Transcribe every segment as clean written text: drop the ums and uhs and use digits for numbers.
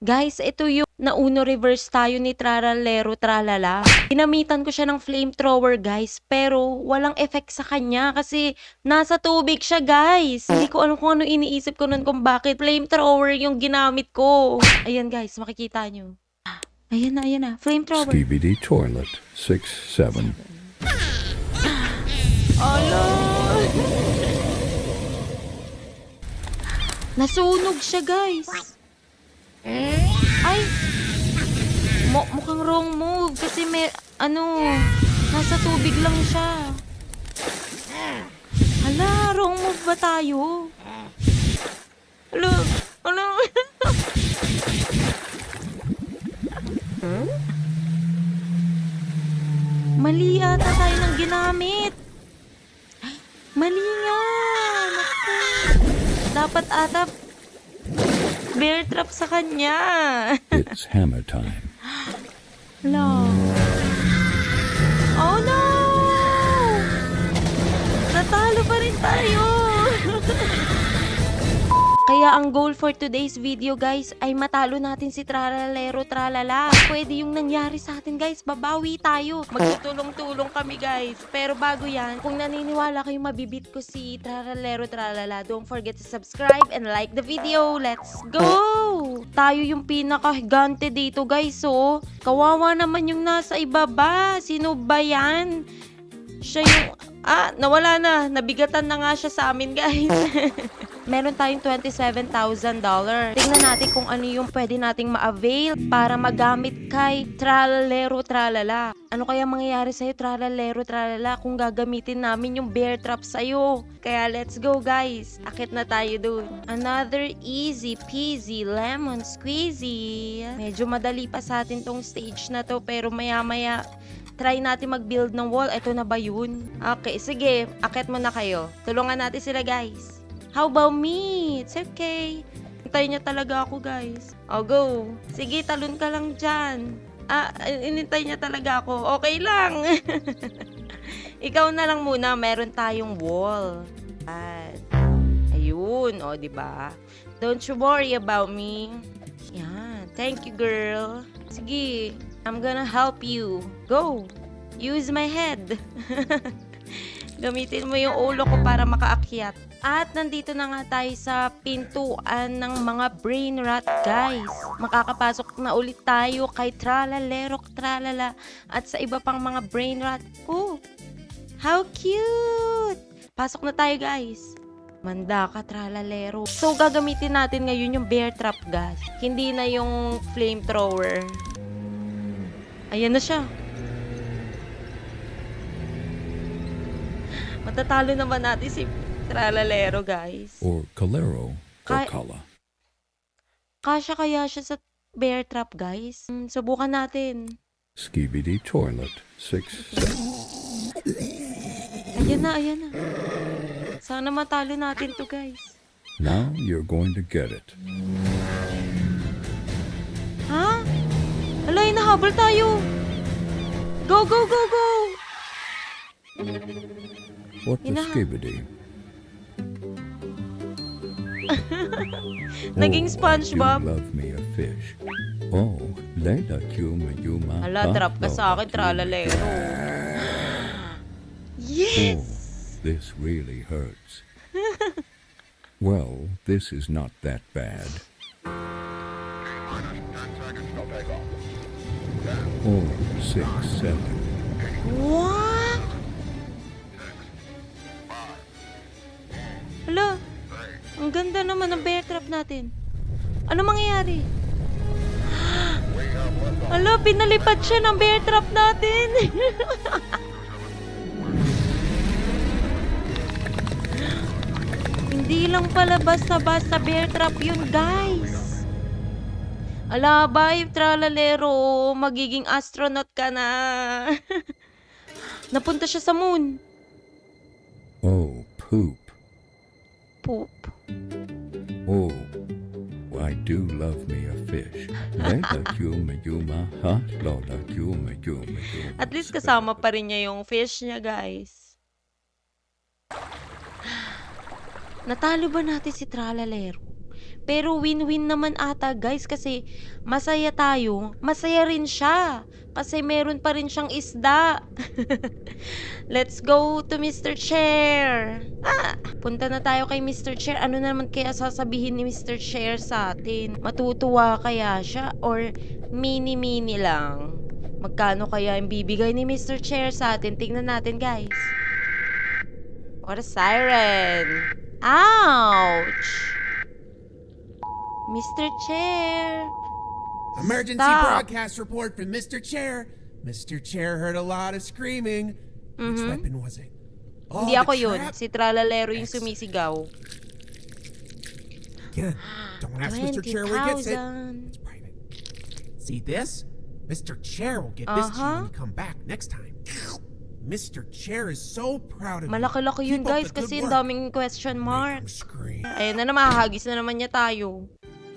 Guys, ito yung nauno reverse tayo ni Traralero Tralala. Ginamitan ko siya ng flamethrower guys, pero walang effect sa kanya kasi nasa tubig siya guys. Hindi ko alam kung ano iniisip ko nun kung bakit flamethrower yung ginamit ko. Ayan guys, makikita nyo. Ayan na, flamethrower. Skibidi Toilet 67. Ala! Nasunog siya guys. Ay! Mukhang wrong move kasi may, nasa tubig lang siya. Hala, wrong move ba tayo? Hala, ano? Mali ata tayo ng ginamit. Mali nga. Naku. Dapat ata bear trap sa kanya. It's hammer time. Hala. Oh no! Natalo pa rin tayo! Kaya ang goal for today's video guys ay matalo natin si Traralero Tralala. Pwede yung nangyari sa atin guys, babawi tayo. Magtutulong-tulong kami guys. Pero bago yan, kung naniniwala kayo mabibit ko si Traralero Tralala, don't forget to subscribe and like the video. Let's go! Tayo yung pinaka-higante dito guys, oh. Kawawa naman yung nasa ibaba. Sino ba yan? Siya yung... nawala na. Nabigatan na nga siya sa amin guys. Meron tayong $27,000. Tingnan natin kung ano yung pwede nating ma-avail para magamit kay Traralero Tralala. Ano kaya mangyayari sa'yo, Traralero Tralala, kung gagamitin namin yung bear trap sa'yo? Kaya let's go guys. Akit na tayo dun. Another easy peasy lemon squeezy. Medyo madali pa sa atin tong stage na to, pero maya-maya try natin mag-build ng wall. Ito na ba yun? Okay, sige. Akit mo na kayo. Tulungan natin sila guys. How about me? It's okay. Hintay niya talaga ako, guys. Oh, go. Sige, talon ka lang dyan. Inintay niya talaga ako. Okay lang. Ikaw na lang muna. Meron tayong wall. Ayun. O, diba? Don't you worry about me. Yan. Thank you, girl. Sige. I'm gonna help you. Go. Use my head. Gamitin mo yung ulo ko para makaakyat. At nandito na nga tayo sa pintuan ng mga brain rot, guys. Makakapasok na ulit tayo kay Tralalero Tralala at sa iba pang mga brain rot. Oh, how cute! Pasok na tayo, guys. Manda ka, Tralalero. So, gagamitin natin ngayon yung bear trap, guys. Hindi na yung flamethrower. Ayan na siya. Matatalo naman natin si Tralalero, guys. Or Calero or Kala. Kasya kaya siya sa bear trap, guys? Subukan natin. Skibidi Toilet 67. Ayan na. Sana matalo natin to, guys. Now you're going to get it. Ha? Alay, nahabol tayo. Go, go, go, go! What the skibidi? Naging SpongeBob. You love me a fish. Oh, Layla Yuma. Hala, trap ka sa akin, Tralalero. Yes! Oh, this really hurts. Well, this is not that bad. Oh, 6, 7. What? Hala, ang ganda naman ng bear trap natin. Ano mangyayari? Hala, pinalipad siya ng bear trap natin. Hindi lang pala basta-basta bear trap yun, guys. Ala, bye, Tralalero. Magiging astronaut ka na. Napunta siya sa moon. Oh, poop. Poop. Oh, I do love me a fish. Layla Yuma, ha? Lola Yuma. At least kasama pa rin niya yung fish niya, guys. Natalo ba natin si Tralalero? Pero win-win naman ata guys kasi masaya tayo, masaya rin siya. Kasi meron pa rin siyang isda. Let's go to Mr. Chair. Punta na tayo kay Mr. Chair. Ano naman kaya sasabihin ni Mr. Chair sa atin? Matutuwa kaya siya or mini-mini lang? Magkano kaya yung bibigay ni Mr. Chair sa atin? Tingnan natin guys. What a siren. Ouch! Mr. Chair. Emergency Stop. broadcast report from Mr. Chair. Mr. Chair heard a lot of screaming. Which weapon was it? Oh, Hindi the ako yun. trap? Si Tralalero yung Excellent. sumisigaw. Good. Don't ask Mr. Chair where he gets it. 20,000. It's private. See this? Mr. Chair will get this to you when you come back next time. Mr. Chair is so proud of you. Malaki-laki yun Keep up guys the good kasi ang work. daming question Make mark. him scream. Ayun na naman, hahagis na naman niya tayo.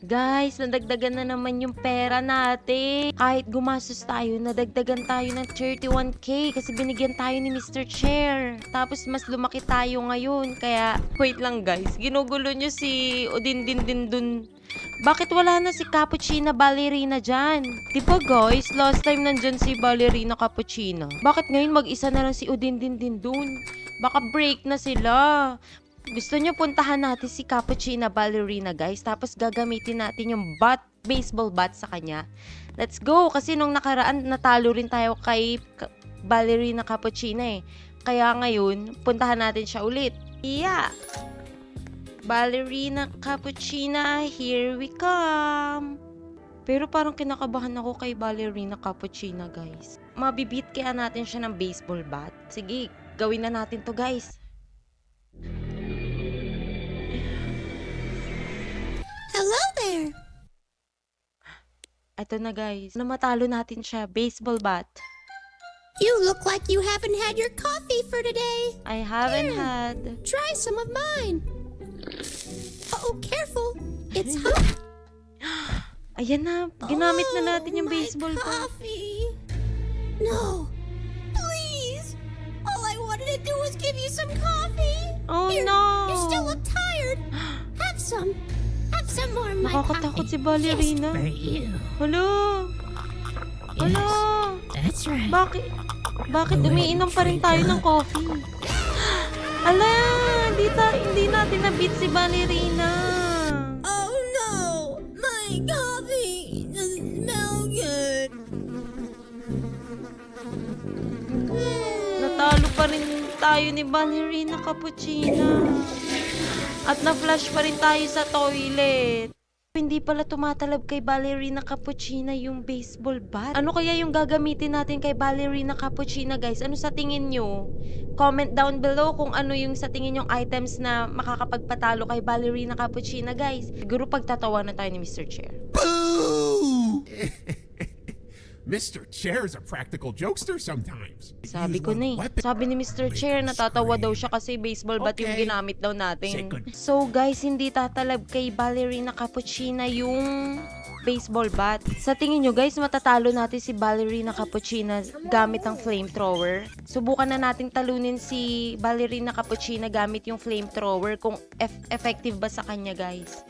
Guys, nadagdagan na naman yung pera natin. Kahit gumastos tayo, nadagdagan tayo ng 31k kasi binigyan tayo ni Mr. Chair. Tapos mas lumaki tayo ngayon. Kaya, wait lang guys, ginugulo nyo si Udindindindun. Bakit wala na si Cappuccina Ballerina dyan? Diba guys, last time nandyan si Ballerina Cappuccina. Bakit ngayon mag-isa na lang si Udindindindun? Baka break na sila. Gusto nyo puntahan natin si Cappuccina Ballerina guys. Tapos gagamitin natin yung baseball bat sa kanya. Let's go! Kasi nung nakaraan natalo rin tayo kay Ballerina Cappuccina eh. Kaya ngayon, puntahan natin siya ulit. Yeah! Ballerina Cappuccina, here we come! Pero parang kinakabahan ako kay Ballerina Cappuccina guys. Mabibit kaya natin siya ng baseball bat? Sige, gawin na natin to guys. Hello there. Ito na guys, namatalo natin siya, baseball bat. You look like you haven't had your coffee for today. I haven't had. Try some of mine. Oh, careful. It's hot. Ayan na, ginamit na natin yung my baseball bat. coffee. No. Please. All I wanted to do was give you some coffee. Oh You still no! look tired. Have some. Have some more of my Nakakatakot coffee. si Ballerina. Just for you. Hala! Hala! That's right. Bakit umiinom pa rin tayo ng coffee? Ala! Hindi natin na-beat si Ballerina. Oh no! My coffee doesn't smell good. Natalo pa rin tayo ni Ballerina Cappuccina. At na-flash pa rin tayo sa toilet. Hindi pala tumatalab kay Ballerina Cappuccina yung baseball bat. Ano kaya yung gagamitin natin kay Ballerina Cappuccina guys? Ano sa tingin nyo? Comment down below kung ano yung sa tingin yung items na makakapagpatalo kay Ballerina Cappuccina guys. Siguro pagtatawanan tayo ni Mr. Chair. Boo! Mr. Chair is a practical jokester sometimes. Sabi Use ko one na eh. weapon. Sabi ni Mr. Chair, natatawa daw siya kasi baseball bat yung Okay. ginamit daw Say natin. good. So guys, hindi tatalab kay Ballerina Cappuccina yung baseball bat. Sa tingin nyo guys, matatalo natin si Ballerina Cappuccina gamit ang flamethrower. Subukan na nating talunin si Ballerina Cappuccina gamit yung flamethrower kung effective ba sa kanya guys.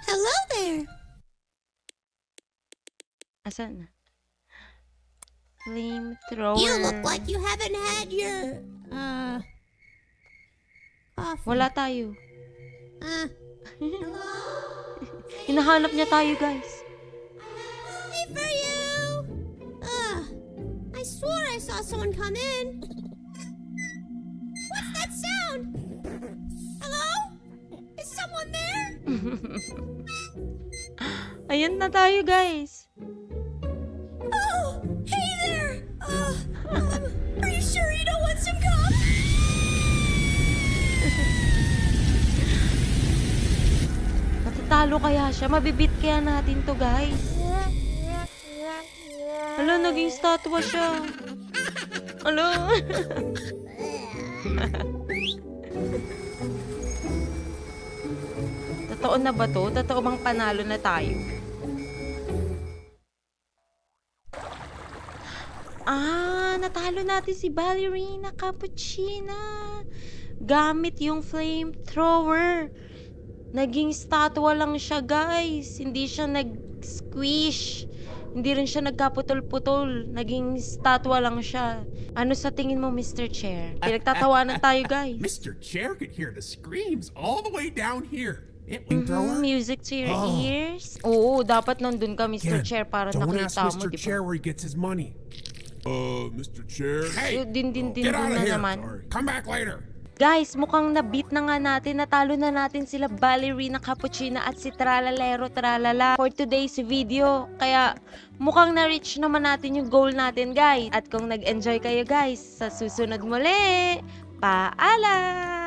Hello there. Asan na? Flamethrower. You look like you haven't had your coffee. Wala tayo. Hello? Hinahanap niya tayo guys. Coffee for you. I swore I saw someone come in. What's that sound? Hello? Is someone there? Ayan na tayo guys. Oh, hey there. Are you sure you don't want some coffee? Matatalo kaya siya? Mabibit kaya natin to guys? Hala, naging statwa siya. Hala. Totoo na ba to? Totoo bang panalo na tayo? Natalo natin si Ballerina Cappuccina. gamit yung flamethrower. Naging statwa lang siya, guys. Hindi siya nag-squish. Hindi rin siya nagkaputol-putol. Naging statwa lang siya. Ano sa tingin mo, Mr. Chair? Pinagtatawanan tayo, guys. Mr. Chair could hear the screams all the way down here. It flamethrower? Music to your Oh. ears? Oo, dapat nandun ka, Mr. Again, Chair, para don't ask nakita mo, Mr. di Chair ba? where he gets his money. Mr. Chair? Hey, Din get out of na here. naman. Come back later. Guys, mukhang na-beat na nga natin. Natalo na natin sila Ballerina Cappuccina at si Tralalero Tralala for today's video. Kaya mukhang na-reach naman natin yung goal natin, guys. At kung nag-enjoy kayo, guys, sa susunod muli, paalam!